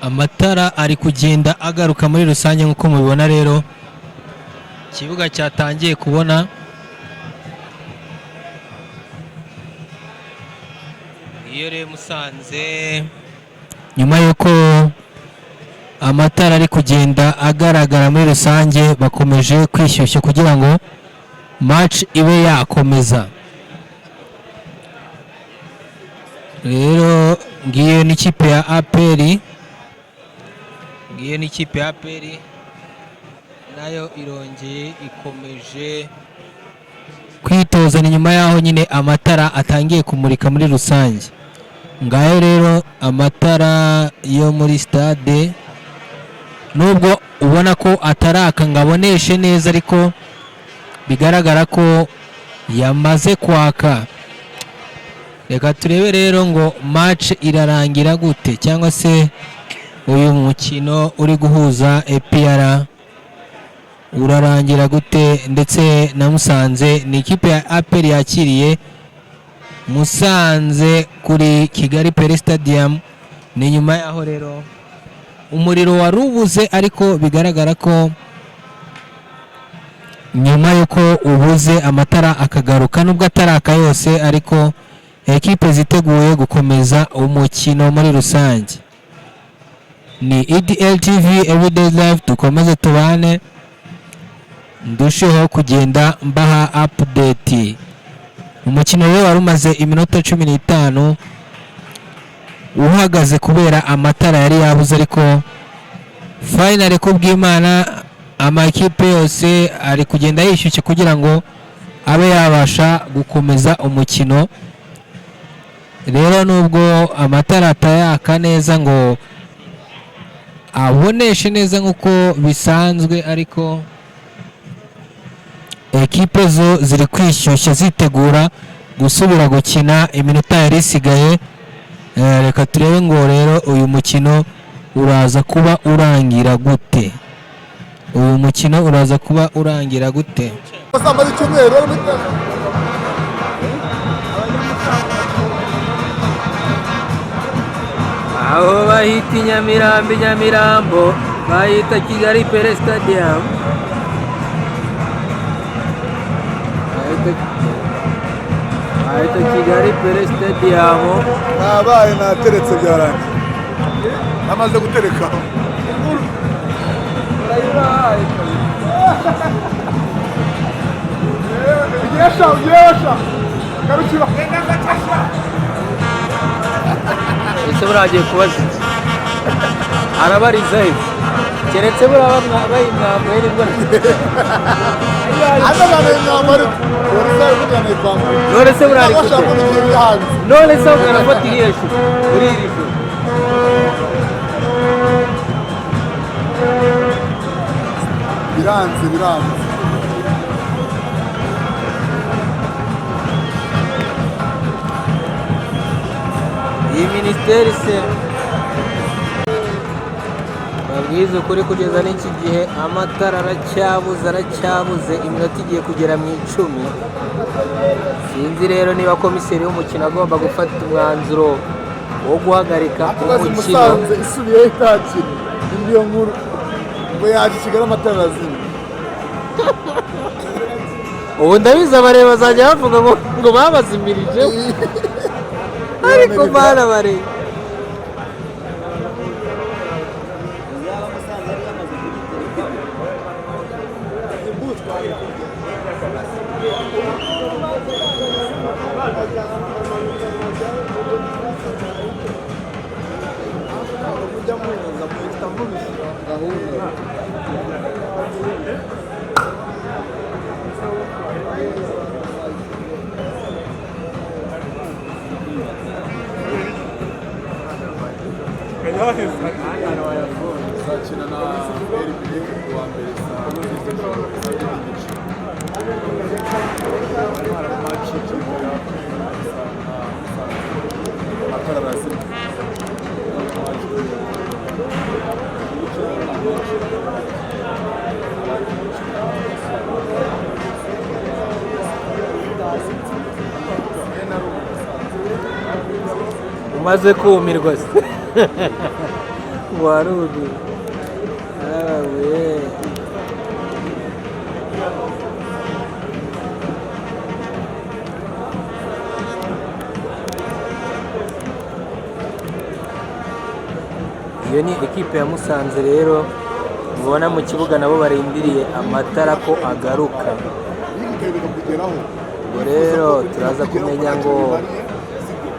amatara ari kugenda agaruka muri rusange nk'uko mubibona rero ikibuga cyatangiye kubona iyo rero Musanze nyuma y'uko amatara ari kugenda agaragara muri rusange bakomeje kwishyushya kugira ngo match ibe yakomeza. Rero ngiyo n'ikipe ya APR, ngiyo n'ikipe ya APR nayo irongeye ikomeje kwitoza nyuma yaho nyine amatara atangiye kumurika muri rusange. Ngayo rero amatara yo muri stade nubwo ubona ko ataraka ngaboneshe neza ariko bigaragara ko yamaze kwaka. Reka turebe rero ngo match irarangira gute cyangwa se uyu mukino uri guhuza APR urarangira gute, ndetse na Musanze ni ikipe ya APR yakiriye Musanze kuri Kigali Pele Stadium. Ni nyuma yaho rero umuriro warubuze ariko bigaragara ko nyuma yuko ubuze amatara akagaruka nubwo ataraka yose ariko ekipe ziteguye gukomeza umukino muri rusange. Ni EDL TV Everyday Live, dukomeze tubane ndusheho kugenda mbaha update. Umukino we wari umaze iminota 15 uhagaze kubera amatara yari yabuze, ariko finally kubw'Imana amakipe yose ari kugenda yishyushye kugira ngo abe yabasha gukomeza umukino. Rero nubwo amatara atayaka neza ngo aboneshe neza nk'uko bisanzwe, ariko ekipe zo ziri kwishyushya zitegura gusubira gukina iminota yari isigaye. Reka turebe ngo rero uyu mukino uraza kuba urangira gute, uyu mukino uraza kuba urangira gute. aho bahita Nyamirambo bahita Kigali Pele Stadium, bahita Kigali Pele Stadium. Nabaye nateretse byarangiye, amaze gutereka ese buragiye kubaza arabariza he keretse buraba bayimwambaye nibwo none se burari gute, none se ukarafata iriya shusho muri iri joro. biranze iyi minisiteri se babwiza ukuri kugeza n'iki gihe amatara aracyabuze iminota igiye kugera mu 10. Sinzi rero niba komiseri w'umukino agomba gufata umwanzuro wo guhagarika umukino. Musanze isubiyeho itakira indiyo nkuru ngo yaje Kigali amatara azima. Ubu ndabizi abareba bazajya bavuga ngo babazimirije ariko bana bare Sakina na RBA wa mbere saa 12 match umaze kumirwa se warubi yawe iyo ni ekipe ya Musanze rero mubona mu kibuga nabo barindiriye amatara ko agaruka. Ubwo rero turaza kumenya ngo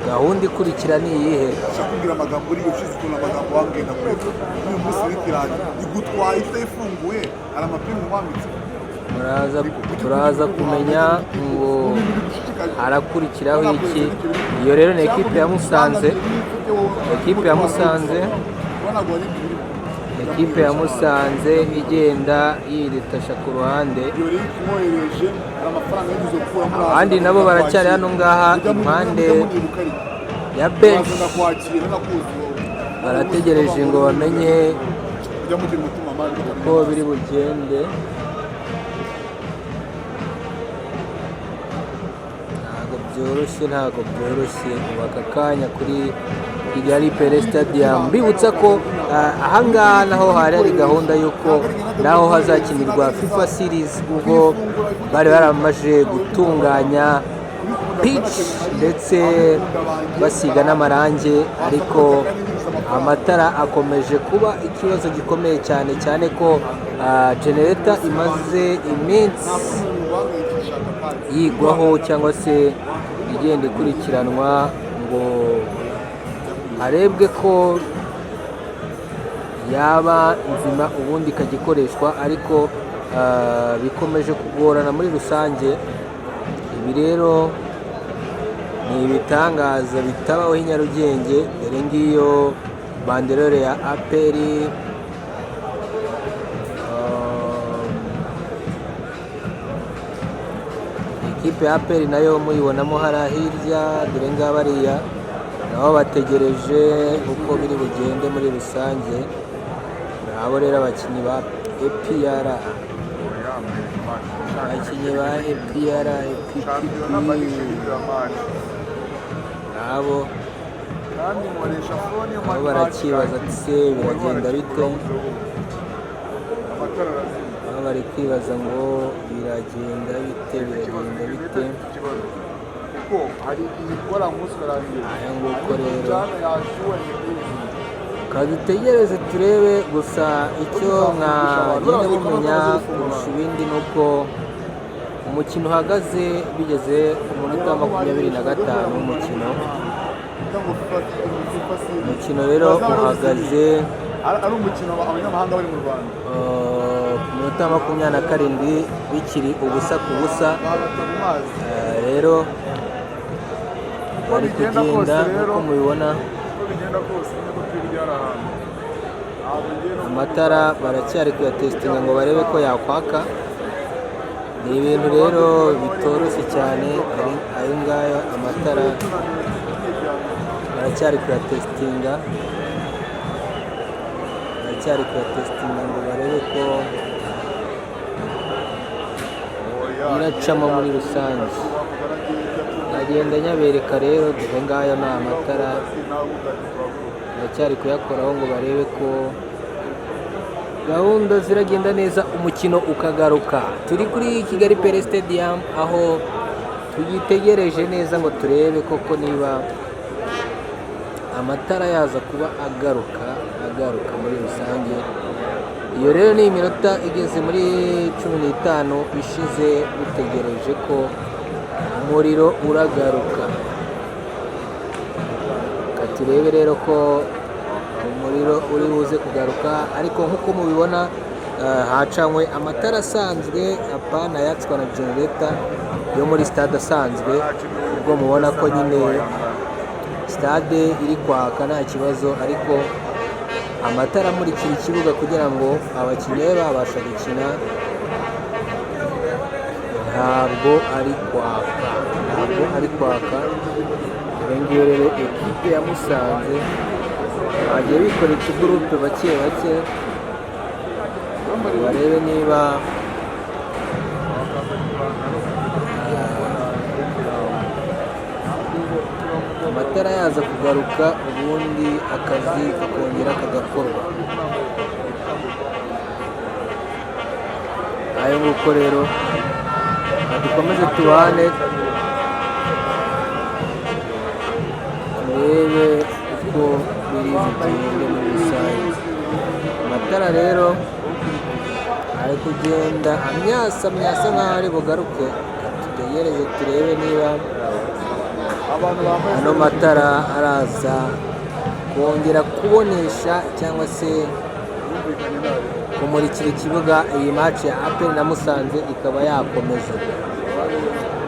gahunda ikurikira ni iyihe. Shakubwira amagambo uri ushize tuna amagambo wambwenda kwetu. Uyu munsi w'ikirani igutwaye itayifunguye ari amapingu mwambitse. Turaza kumenya ngo harakurikiraho iki. Iyo rero ni ekipe ya Musanze. Ekipe ya Musanze igenda yiretasha ku ruhande, abandi nabo baracyari hano ngaha impande ya bench barategereje ngo bamenye uko biri bugende. Ntabwo byoroshye ubu aka kanya kuri Kigali Pele Stadium. Mbibutsa ko ahangaha naho hari gahunda y'uko naho hazakinirwa FIFA Series, ubwo bari baramaje gutunganya pitch ndetse basiga n'amarangi, ariko amatara akomeje kuba ikibazo gikomeye cyane cyane ko generator imaze iminsi yigwaho cyangwa se igenda ikurikiranwa ngo harebwe ko yaba nzima ubundi ikajya ikoreshwa, ariko bikomeje kugorana muri rusange. Ibi rero ni ibitangaza bitabaho i Nyarugenge. Dore ngiyo banderole ya APR, ikipe ya APR nayo muyibonamo hariya hirya. Dore ngaba bariya nabo bategereje uko biri bugende muri rusange. Nabo rero abakinnyi ba APR nabo barakibaza ati se biragenda bite. Nabo bari kwibaza ngo biragenda bite. Aya nguko rero kadutegereze turebe. Gusa icyo mwagenda mumenya kurusha ibindi ni uko umukino uhagaze bigeze ku munota wa 25 w'umukino. Umukino rero uhagaze ari umukino abanyamahanga bari mu Rwanda ku munota wa 27 bikiri ubusa ku busa. Rero bari kugenda nk'uko mubibona, amatara baracyari kuyatesitinga ngo barebe ko yakwaka. Ni ibintu rero bitoroshye cyane. ayo ngayo amatara baracyari kuyatesitinga ngo barebe ko biracamo muri rusange. Ndagenda nyabereka rero, dore ngayo ni amatara baracyari kuyakoraho ngo barebe ko gahunda ziragenda neza, umukino ukagaruka. Turi kuri Kigali Pele Stadium aho tugitegereje neza ngo turebe koko niba amatara yaza kuba agaruka muri rusange. Iyo rero ni iminota igeze muri 15 ishize dutegereje ko umuriro uragaruka. Turebe rero ko umuriro uri buze kugaruka, ariko nk'uko mubibona hacanywe amatara asanzwe, apana yatswa na generator yo muri stade asanzwe. Ubwo mubona ko nyine stade iri kwaka nta kibazo, ariko amatara amurikira ikibuga kugira ngo abakinnyi babe babasha gukina ntabwo ari kwaka. Ngiyo rero ekipe ya Musanze bagiye bikorera utugurupe bake barebe niba amatara yaza kugaruka ubundi akazi kakongera kagakorwa. ayo nguko rero dukomeze tubane turebe uko biri bugende muri rusange. Amatara rero ari kugenda amyasa nk'aho ari bugaruke, tutegereze turebe niba ano matara araza kongera kubonesha cyangwa se kumurikira ikibuga iyi match ya APR na Musanze ikaba yakomeza.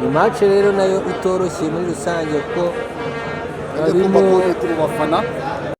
Iyi match rero nayo itoroshye muri rusange ko harimo bafana